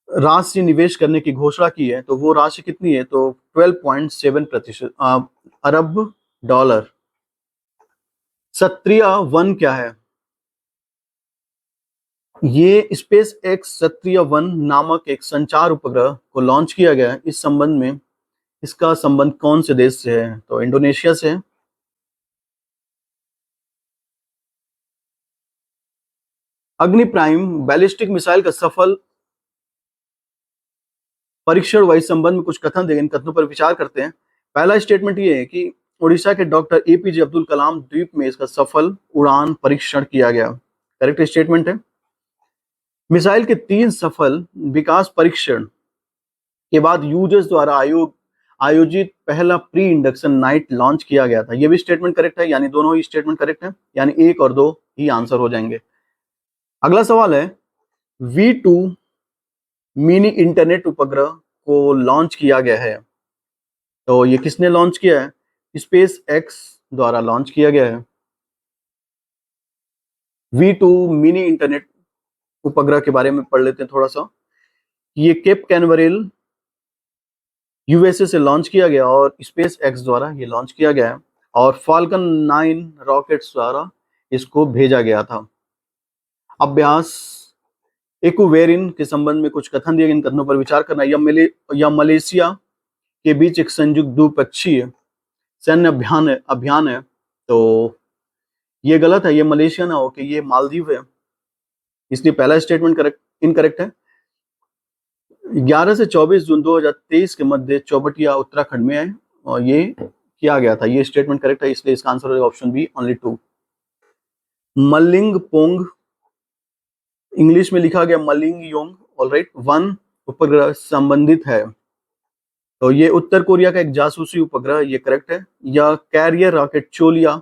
राशि निवेश करने की घोषणा की है, तो वो राशि कितनी है? तो 12.7% अरब डॉलर। सत्रिया 1 क्या है? ये स्पेस एक्स सत्रिया 1 नामक एक संचार उपग्रह को लॉन्च किया गया है। इस संबंध में इसका संबंध कौन से देश से है? तो इंडोनेशिया से है। अग्नि प्राइम बैलिस्टिक मिसाइल का सफल परीक्षण व इस संबंध में कुछ कथन देंगे, इन कथनों पर विचार करते हैं। पहला स्टेटमेंट ये है कि उड़ीसा के डॉक्टर एपीजे अब्दुल कलाम द्वीप में इसका सफल उड़ान परीक्षण किया गया, करेक्ट स्टेटमेंट है। मिसाइल के 3 सफल विकास परीक्षण के बाद यूजर्स द्वारा आयोजित पहला प्री इंडक्शन नाइट लॉन्च किया गया था, यह भी स्टेटमेंट करेक्ट है, यानी दोनों ही स्टेटमेंट करेक्ट है, यानी 1 और 2 ही आंसर हो जाएंगे। अगला सवाल है, V2 मिनी इंटरनेट उपग्रह को लॉन्च किया गया है, तो ये किसने लॉन्च किया है? स्पेस एक्स द्वारा लॉन्च किया गया है। V2 मिनी इंटरनेट उपग्रह के बारे में पढ़ लेते हैं थोड़ा सा। ये केप कैनवरेल यूएसए से लॉन्च किया गया और स्पेस एक्स द्वारा ये लॉन्च किया गया है, और फाल्कन 9 रॉकेट्स द्वारा इसको भेजा गया था। अभ्यास एक्वेरिन के संबंध में कुछ कथन दिए गए, इन कथनों पर विचार करना। यह मलेशिया के बीच एक संयुक्त द्विपक्षीय सैन्य अभियान है, तो ये गलत है, ये मलेशिया ना हो कि ये मालदीव है, इसलिए पहला स्टेटमेंट करेक्ट इनकरेक्ट है। 11 से 24 जून 2023 के मध्य चौबटिया उत्तराखंड में है और ये किया गया था, ये स्टेटमेंट करेक्ट है, इसलिए इसका आंसर होगा ऑप्शन बी, ओनली 2। मलिंग पोंग इंग्लिश में लिखा गया मलिंग योंग, ऑलराइट, 1 उपग्रह संबंधित है, तो ये उत्तर कोरिया का एक जासूसी उपग्रह, ये करेक्ट है। या कैरियर रॉकेट चोलिया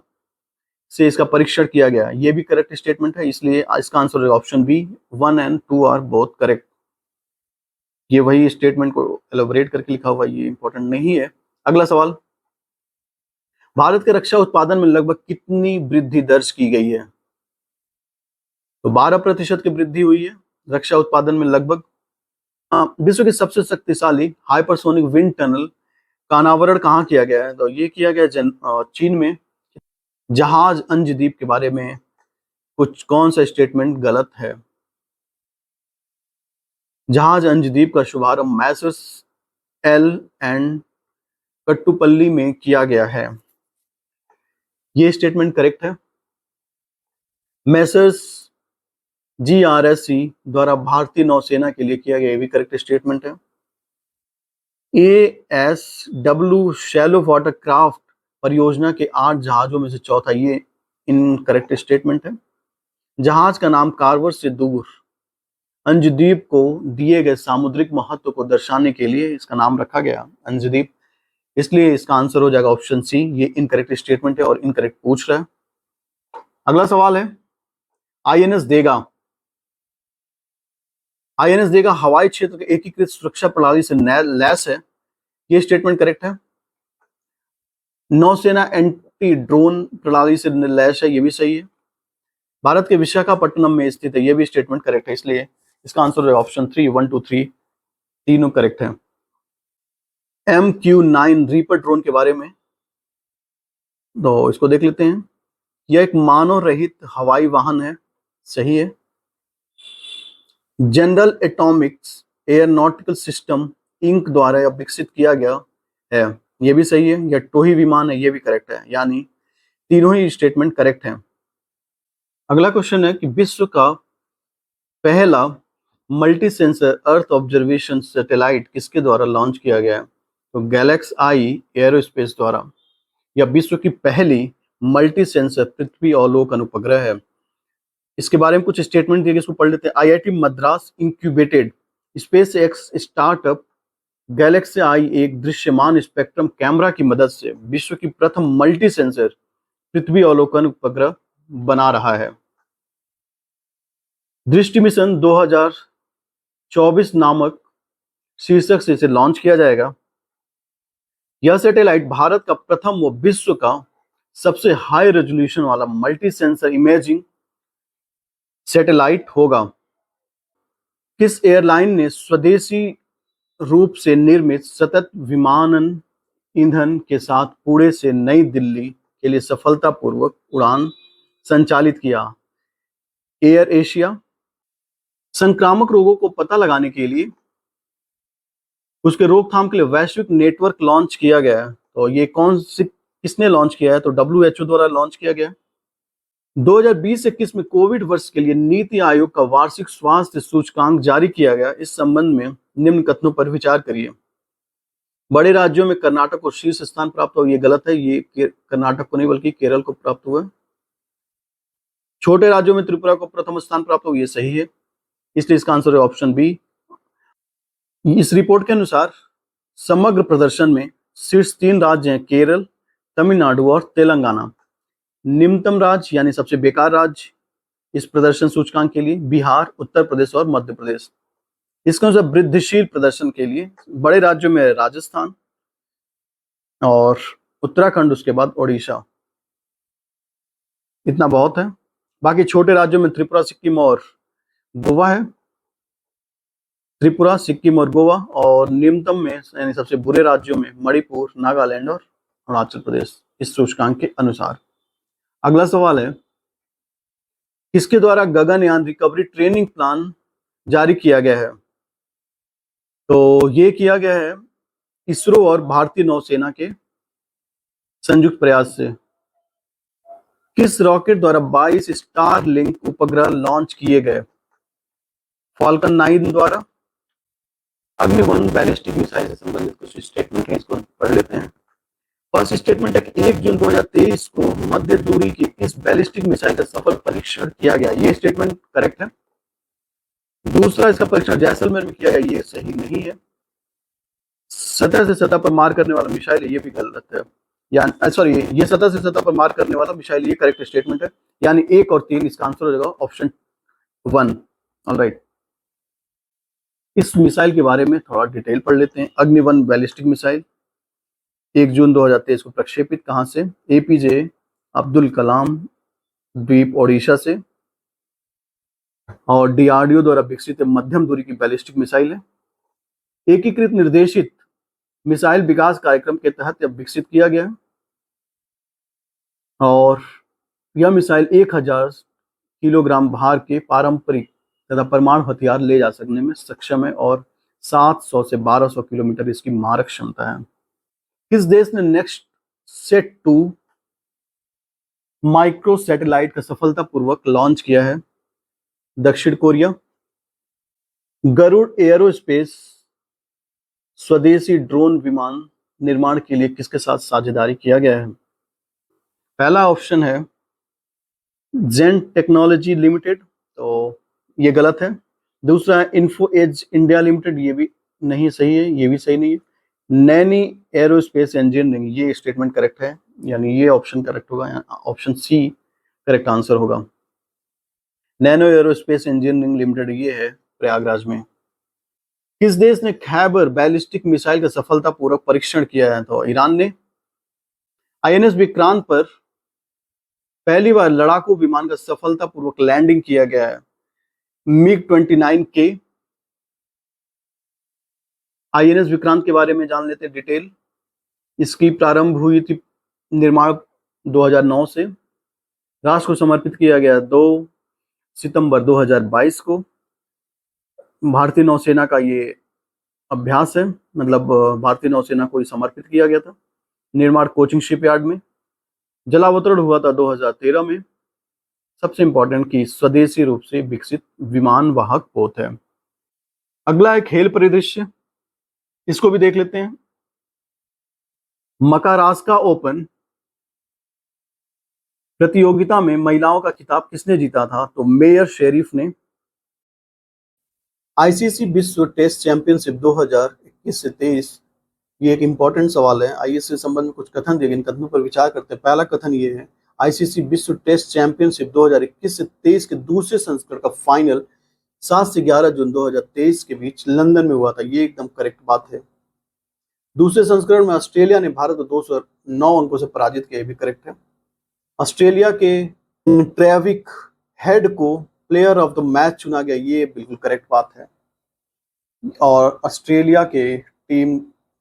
से इसका परीक्षण किया गया, ये भी करेक्ट स्टेटमेंट है, इसलिए इसका आंसर होगा option B, 1 and 2 are both correct. ये वही स्टेटमेंट को एलोबरेट करके लिखा हुआ, ये इंपॉर्टेंट नहीं है। अगला सवाल, भारत के रक्षा उत्पादन में लगभग कितनी वृद्धि दर्ज की गई है? तो 12% की वृद्धि हुई है रक्षा उत्पादन में लगभग। विश्व के सबसे शक्तिशाली हाइपरसोनिक विंड टनल का अनावरण कहाँ किया गया है? तो ये किया गया चीन में। जहाज अंशद्वीप के बारे में कुछ कौन सा स्टेटमेंट गलत है? जहाज अंशद्वीप का शुभारंभ मैसर्स एल एंड कट्टुपल्ली में किया गया है, ये स्टेटमेंट करेक्ट है। मैसर्स GRSC द्वारा भारतीय नौसेना के लिए किया गया, ये भी करेक्ट स्टेटमेंट है। ASW शैलो वाटर क्राफ्ट परियोजना के 8 जहाजों में से चौथा, ये इनकरेक्ट स्टेटमेंट है। जहाज का नाम कार्वर से दूर अंशद्वीप को दिए गए सामुद्रिक महत्व को दर्शाने के लिए इसका नाम रखा गया अंशद्वीप, इसलिए इसका आंसर हो जाएगा ऑप्शन सी, ये इनकरेक्ट स्टेटमेंट है और इनकरेक्ट पूछ रहा है। अगला सवाल है, INS देगा हवाई क्षेत्र के एकीकृत सुरक्षा प्रणाली से लैस है, ये स्टेटमेंट करेक्ट है। नौसेना एंटी ड्रोन प्रणाली से लैस है, ये भी सही है। भारत के विशाखापट्टनम में स्थित है, ये भी स्टेटमेंट करेक्ट है, इसलिए इसका आंसर है ऑप्शन 3, 1 2 3 तीनों करेक्ट है। MQ-9 रीपर ड्रोन के बारे में तो इसको देख लेते हैं। यह एक मानव रहित हवाई वाहन है, सही है। General Atomics Aeronautical System Inc द्वारा विकसित किया गया है, ये भी सही है। यह टोही विमान है, ये भी करेक्ट है, यानी तीनों ही स्टेटमेंट करेक्ट है। अगला क्वेश्चन है कि विश्व का पहला multi sensor earth observation satellite किसके द्वारा लॉन्च किया गया है? तो गैलेक्स आई एरोस्पेस द्वारा। यह विश्व की पहली मल्टी सेंसर पृथ्वी अवलोकन उपग्रह है। इसके बारे में कुछ स्टेटमेंट दिए, इसको पढ़ लेते हैं। IIT Madras incubated space X startup GalaxEye एक दृश्यमान स्पेक्ट्रम कैमरा की मदद से विश्व की प्रथम मल्टी सेंसर पृथ्वी अवलोकन उपग्रह बना रहा है। दृष्टि मिशन 2024 नामक शीर्षक से इसे लॉन्च किया जाएगा। यह सैटेलाइट भारत का प्रथम व विश्व का सबसे हाई रेजोल्यूशन वाला मल्टी सेंसर इमेजिंग सैटेलाइट होगा। किस एयरलाइन ने स्वदेशी रूप से निर्मित सतत विमानन ईंधन के साथ पुणे से नई दिल्ली के लिए सफलतापूर्वक उड़ान संचालित किया? Air Asia. संक्रामक रोगों को पता लगाने के लिए उसके रोकथाम के लिए वैश्विक नेटवर्क लॉन्च किया गया है। तो ये किसने लॉन्च किया है? तो WHO द्वारा लॉन्च किया गया। 2020-21 में कोविड वर्ष के लिए नीति आयोग का वार्षिक स्वास्थ्य सूचकांक जारी किया गया। इस संबंध में निम्न कथनों पर विचार करिए। बड़े राज्यों में कर्नाटक को शीर्ष स्थान प्राप्त हो, ये गलत है, ये कर्नाटक को नहीं बल्कि केरल को प्राप्त हुआ। छोटे राज्यों में त्रिपुरा को प्रथम स्थान प्राप्त हो, ये सही है, इसलिए इसका आंसर है ऑप्शन बी। इस रिपोर्ट के अनुसार समग्र प्रदर्शन में शीर्ष 3 राज्य हैं केरल, तमिलनाडु और तेलंगाना। निम्नतम राज्य यानी सबसे बेकार राज्य इस प्रदर्शन सूचकांक के लिए बिहार, उत्तर प्रदेश और मध्य प्रदेश। इसके अनुसार वृद्धिशील प्रदर्शन के लिए बड़े राज्यों में राजस्थान और उत्तराखंड, उसके बाद ओडिशा। इतना बहुत है। बाकी छोटे राज्यों में त्रिपुरा, सिक्किम और गोवा है। त्रिपुरा, सिक्किम और गोवा। और निम्नतम में यानी सबसे बुरे राज्यों में मणिपुर, नागालैंड और अरुणाचल प्रदेश इस सूचकांक के अनुसार। अगला सवाल है, किसके द्वारा गगनयान रिकवरी ट्रेनिंग प्लान जारी किया गया है? तो ये किया गया है इसरो और भारतीय नौसेना के संयुक्त प्रयास से। किस रॉकेट द्वारा 22 स्टारलिंक उपग्रह लॉन्च किए गए? फॉल्कन 9 द्वारा। अग्नि-1 बैलिस्टिक मिसाइल से संबंधित कुछ स्टेटमेंट है, इसको पढ़ लेते हैं। फर्स्ट स्टेटमेंट है कि 1 जून 2023 को मध्य दूरी की इस बैलिस्टिक मिसाइल का सफल परीक्षण किया गया। ये स्टेटमेंट करेक्ट है। दूसरा, इसका परीक्षण जैसलमेर में किया गया, ये सही नहीं है। सतह से सतह पर मार करने वाला मिसाइल है, ये भी गलत है। यानी सॉरी, ये सतह से सतह पर मार करने वाला मिसाइल, ये करेक्ट स्टेटमेंट है। यानी 1 और 3 इसका आंसर हो जाएगा ऑप्शन 1। ऑलराइट, इस मिसाइल के बारे में थोड़ा डिटेल पढ़ लेते हैं। अग्नि-1 बैलिस्टिक मिसाइल 1 जून 2023 को प्रक्षेपित कहां से? एपीजे अब्दुल कलाम द्वीप, ओडिशा से। और डीआरडीओ द्वारा विकसित मध्यम दूरी की बैलिस्टिक मिसाइल है। एकीकृत निर्देशित मिसाइल विकास कार्यक्रम के तहत यह विकसित किया गया है। और यह मिसाइल 1000 किलोग्राम भार के पारंपरिक तथा परमाणु हथियार ले जा सकने में सक्षम है और 700 से 1200 किलोमीटर इसकी मारक क्षमता है। किस देश ने नेक्स्ट सेट 2 माइक्रो सैटेलाइट का सफलतापूर्वक लॉन्च किया है? दक्षिण कोरिया। गरुड़ एयरोस्पेस स्वदेशी ड्रोन विमान निर्माण के लिए किसके साथ साझेदारी किया गया है? पहला ऑप्शन है जेन टेक्नोलॉजी लिमिटेड, तो ये गलत है। दूसरा है इन्फो एज इंडिया लिमिटेड, ये भी नहीं सही है, ये भी सही नहीं है। नैनी एरोस्पेस इंजीनियरिंग, ये स्टेटमेंट करेक्ट है, यानी ये ऑप्शन करेक्ट होगा, ऑप्शन सी करेक्ट आंसर होगा। नैनो एरोस्पेस इंजीनियरिंग लिमिटेड ये है प्रयागराज में। किस देश ने खैबर बैलिस्टिक मिसाइल का सफलतापूर्वक परीक्षण किया है? तो ईरान ने। आईएनएस विक्रांत पर पहली बार लड़ाकू विमान का सफलतापूर्वक लैंडिंग किया गया है। MiG-29K। आईएनएस विक्रांत के बारे में जान लेते हैं डिटेल। इसकी प्रारंभ हुई थी निर्माण 2009 से। राष्ट्र को समर्पित किया गया 2 सितंबर 2022 को। भारतीय नौसेना का ये अभ्यास है, मतलब भारतीय नौसेना को समर्पित किया गया था। निर्माण कोचिंग शिपयार्ड में। जलावतरण हुआ था 2013 में। सबसे इंपॉर्टेंट कि स्वदेशी रूप से विकसित विमान वाहक पोत है। अगला है खेल परिदृश्य, इसको भी देख लेते हैं। मकारास्का ओपन प्रतियोगिता में महिलाओं का खिताब किसने जीता था? तो मेयर शेरिफ ने। आईसीसी विश्व टेस्ट चैंपियनशिप 2021 से 23, ये एक इंपॉर्टेंट सवाल है। आइए इससे संबंध में कुछ कथन दिए गए, इन कथनों पर विचार करते हैं। पहला कथन ये है, आईसीसी विश्व टेस्ट चैंपियनशिप 2021 से 23 के दूसरे संस्करण का फाइनल 7 से 11 जून 2023 के बीच लंदन में हुआ था। ये एकदम करेक्ट बात है। दूसरे संस्करण में ऑस्ट्रेलिया ने भारत को 209 अंकों से पराजित किया, ये भी करेक्ट है। ऑस्ट्रेलिया के ट्रेविक हेड को प्लेयर ऑफ द मैच चुना गया, ये बिल्कुल करेक्ट बात है। और ऑस्ट्रेलिया के टीम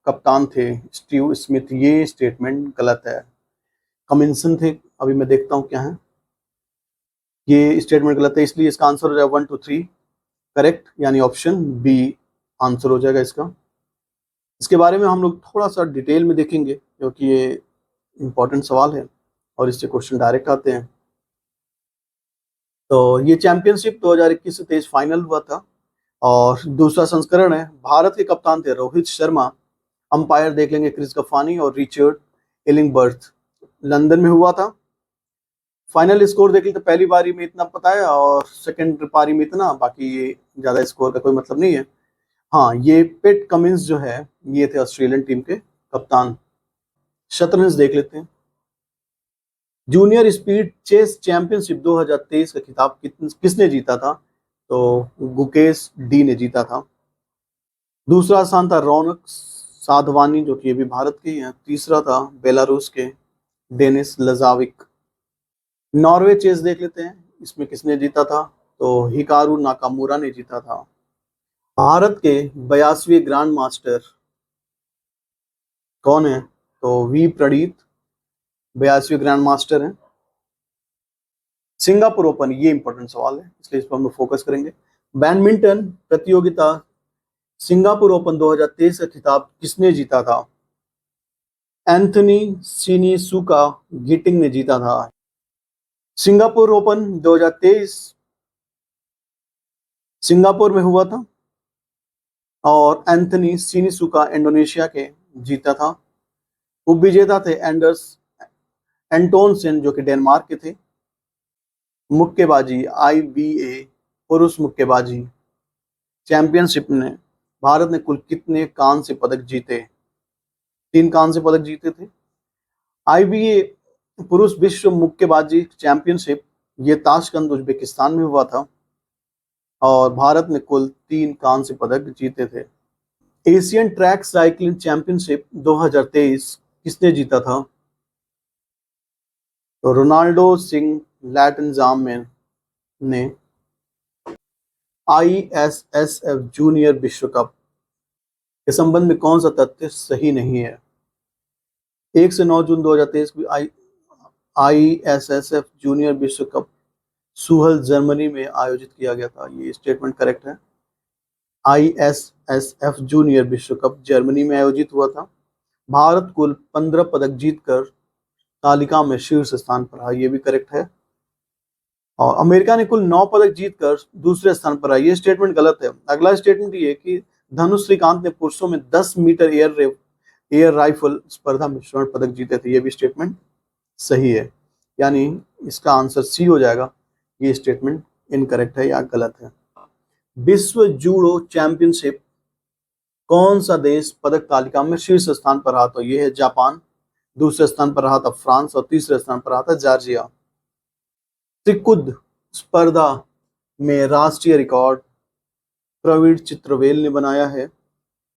कप्तान थे स्टीव स्मिथ, ये स्टेटमेंट गलत है। कमिंसन थे, अभी मैं देखता हूं क्या है। ये स्टेटमेंट गलत है, इसलिए इसका आंसर हो जाएगा 1 2 3 करेक्ट, यानी ऑप्शन बी आंसर हो जाएगा इसका। इसके बारे में हम लोग थोड़ा सा डिटेल में देखेंगे क्योंकि ये इंपॉर्टेंट सवाल है और इससे क्वेश्चन डायरेक्ट आते हैं। तो ये चैंपियनशिप 2021 से 23 फाइनल हुआ था और दूसरा संस्करण है। भारत के कप्तान थे रोहित शर्मा, अंपायर देख लेंगे क्रिस गफानी और रिचर्ड इलिंगबर्थ। लंदन में हुआ था। फाइनल स्कोर देख लेते, पहली पारी में इतना पता है और सेकंड पारी में इतना, बाकी ये ज्यादा स्कोर का कोई मतलब नहीं है। हाँ, ये पेट कमिंस जो है ये थे ऑस्ट्रेलियन टीम के कप्तान। शतरंज देख लेते हैं। जूनियर स्पीड चेस चैंपियनशिप 2023 का खिताब किसने जीता था? तो गुकेश डी ने जीता था। दूसरा स्थान था रौनक साधवानी, जो कि ये भी भारत के ही हैं। तीसरा था बेलारूस के डेनिस लजाविक। नॉर्वे चेस देख लेते हैं, इसमें किसने जीता था? तो हिकारू नाकामुरा ने जीता था। भारत के 82वें ग्रैंड मास्टर कौन है? तो वी प्रणीत 82वें ग्रैंड मास्टर हैं। सिंगापुर ओपन, ये इंपॉर्टेंट सवाल है इसलिए इस पर हम लोग फोकस करेंगे। बैडमिंटन प्रतियोगिता सिंगापुर ओपन 2023 का खिताब किसने जीता था? एंथनी सिनिसुका गिटिंग ने जीता था। सिंगापुर ओपन 2023 सिंगापुर में हुआ था और एंथनी सिनिसुका इंडोनेशिया के जीता था। उपविजेता थे एंटोनसेन, जो कि डेनमार्क के थे। मुक्केबाजी IBA पुरुष मुक्केबाजी चैंपियनशिप में भारत ने कुल कितने कांस्य पदक जीते? 3 कांस्य पदक जीते थे। IBA पुरुष विश्व मुक्केबाजी चैंपियनशिप ये ताशकंद उज्बेकिस्तान में हुआ था और भारत ने कुल 3 कांस्य पदक जीते थे। एशियन ट्रैक साइकिलिंग चैंपियनशिप 2023 किसने जीता था? तो रोनाल्डो सिंह लैटनजाम ने। ISSF जूनियर विश्व कप के संबंध में कौन सा तथ्य सही नहीं है? 1 से 9 जून 2023 की ISSF जूनियर विश्व कप सुहल जर्मनी में आयोजित किया गया था, ये स्टेटमेंट करेक्ट है। ISSF जूनियर विश्व कप जर्मनी में आयोजित हुआ था। भारत कुल 15 पदक जीतकर तालिका में शीर्ष स्थान पर रहा, ये भी करेक्ट है। और अमेरिका ने कुल 9 पदक जीतकर दूसरे स्थान पर रहा, ये स्टेटमेंट गलत है। अगला स्टेटमेंट ये कि धनुष श्रीकांत ने पुरुषों में 10 मीटर एयर राइफल स्पर्धा में स्वर्ण पदक जीते थे, ये भी स्टेटमेंट सही है, यानी इसका आंसर सी हो जाएगा। ये स्टेटमेंट इनकरेक्ट है या गलत है। विश्व जूडो चैंपियनशिप कौन सा देश पदक तालिका में शीर्ष स्थान पर रहा? तो ये है जापान। दूसरे स्थान पर रहा था फ्रांस और तीसरे स्थान पर रहा था जॉर्जिया। त्रिकुद स्पर्धा में राष्ट्रीय रिकॉर्ड प्रवीण चित्रवेल ने बनाया है।